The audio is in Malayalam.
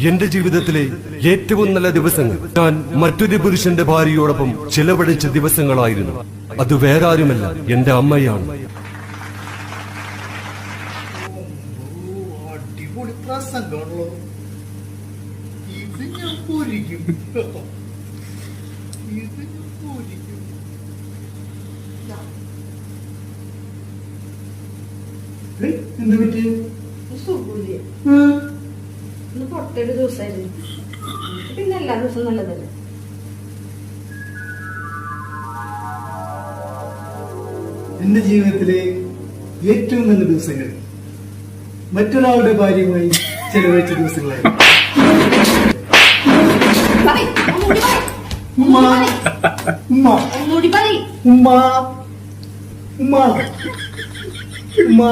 എന്റെ ജീവിതത്തിലെ ഏറ്റവും നല്ല ദിവസങ്ങൾ ഞാൻ മറ്റൊരു പുരുഷന്റെ ഭാര്യയോടൊപ്പം ചിലവഴിച്ച ദിവസങ്ങളായിരുന്നു. അത് വേറെ ആരുമല്ല, എന്റെ അമ്മയാണ്. അടിപൊളി പ്രസംഗമാണല്ലോ. ഇത് ഞാൻ പൂരിക്കും. എന്ത് പറ്റി? പുറത്തൊരു ദിവസമായിരുന്നു. പിന്നെ എല്ലാ ദിവസവും നല്ലതല്ലേ. എന്റെ ജീവിതത്തിലെ ഏറ്റവും നല്ല ദിവസങ്ങൾ മറ്റൊരാളുടെ ഭാര്യയുമായി ചെലവഴിച്ച ദിവസങ്ങളായിരുന്നു. ഉമ്മ ഉമ്മ ഉമ്മ ഉമ്മ ഉമ്മ